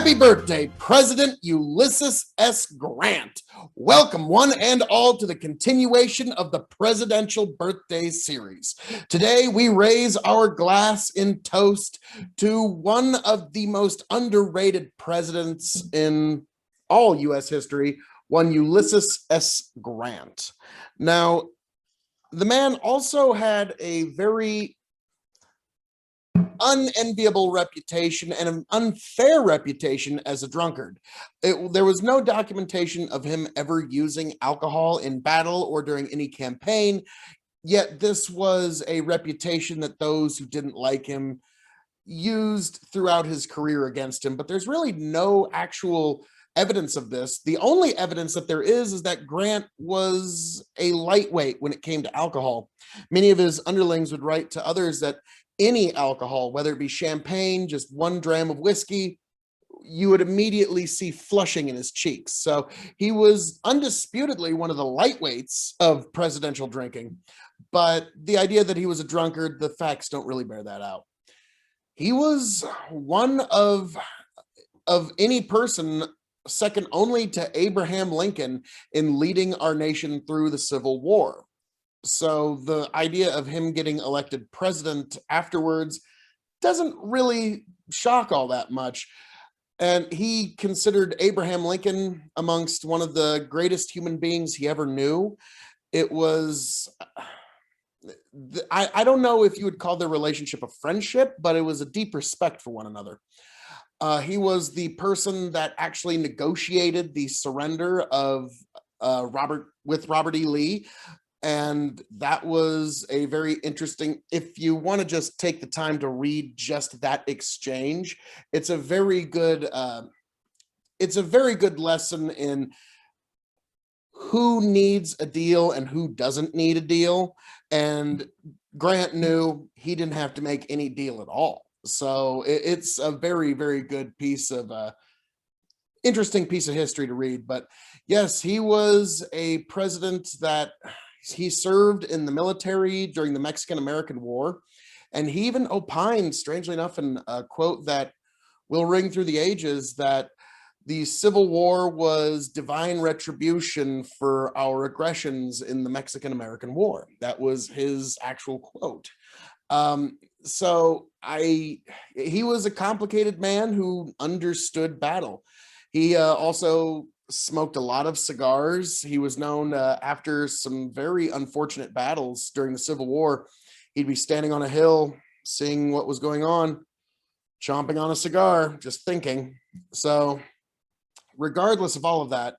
Happy birthday, President Ulysses S. Grant. Welcome, one and all, to the continuation of the Presidential Birthday Series. Today, we raise our glass in toast to one of the most underrated presidents in all U.S. history, one Ulysses S. Grant. Now, the man also had a very unenviable reputation and an unfair reputation as a drunkard. There was no documentation of him ever using alcohol in battle or during any campaign, yet this was a reputation that those who didn't like him used throughout his career against him. But there's really no actual evidence of this. The only evidence that there is that Grant was a lightweight when it came to alcohol. Many of his underlings would write to others that any alcohol, whether it be champagne, just 1 dram of whiskey, you would immediately see flushing in his cheeks. So he was undisputedly one of the lightweights of presidential drinking. But the idea that he was a drunkard, the facts don't really bear that out. He was one of any person second only to Abraham Lincoln in leading our nation through the Civil War. So the idea of him getting elected president afterwards doesn't really shock all that much. And he considered Abraham Lincoln amongst one of the greatest human beings he ever knew. It was, I don't know if you would call their relationship a friendship, but it was a deep respect for one another. He was the person that actually negotiated the surrender of Robert E. Lee. And that was a very interesting, if you want to just take the time to read just that exchange, it's a very good lesson in who needs a deal and who doesn't need a deal. And Grant knew he didn't have to make any deal at all. So it's a very, very good piece of interesting piece of history to read. But yes, he was a president that he served in the military during the Mexican-American War, and he even opined, strangely enough, in a quote that will ring through the ages, that the Civil War was divine retribution for our aggressions in the Mexican-American War. That was his actual quote. He was a complicated man who understood battle. He also smoked a lot of cigars. He was known after some very unfortunate battles during the Civil War, he'd be standing on a hill, seeing what was going on, chomping on a cigar, just thinking. So regardless of all of that,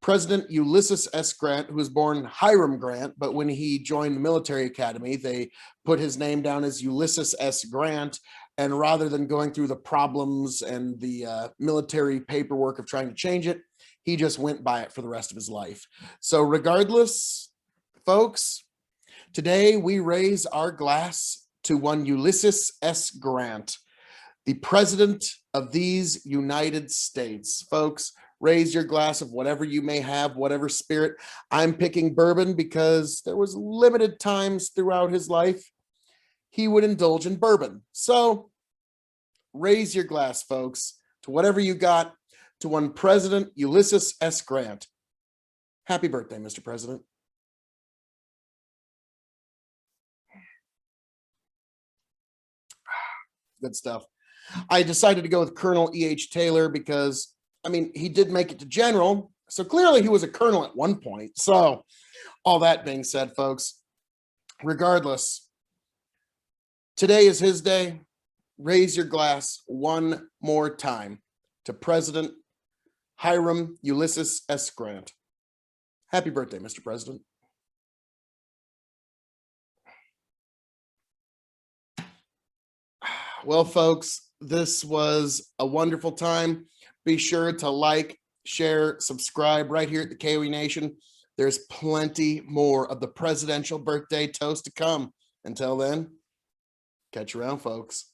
President Ulysses S. Grant, who was born Hiram Grant, but when he joined the military academy, they put his name down as Ulysses S. Grant. And rather than going through the problems and the military paperwork of trying to change it, he just went by it for the rest of his life. So regardless, folks, today we raise our glass to one Ulysses S. Grant, the president of these United States. Folks, raise your glass of whatever you may have, whatever spirit. I'm picking bourbon because there was limited times throughout his life he would indulge in bourbon. So raise your glass, folks, to whatever you got, to one President Ulysses S. Grant. Happy birthday, Mr. President. Good stuff. I decided to go with Colonel E.H. Taylor because, I mean, he did make it to general, so clearly he was a colonel at one point. So all that being said, folks, regardless, today is his day. Raise your glass one more time to President Hiram Ulysses S. Grant. Happy birthday, Mr. President. Well, folks, this was a wonderful time. Be sure to like, share, subscribe right here at the K.O.E Nation. There's plenty more of the presidential birthday toast to come. Until then, catch you around, folks.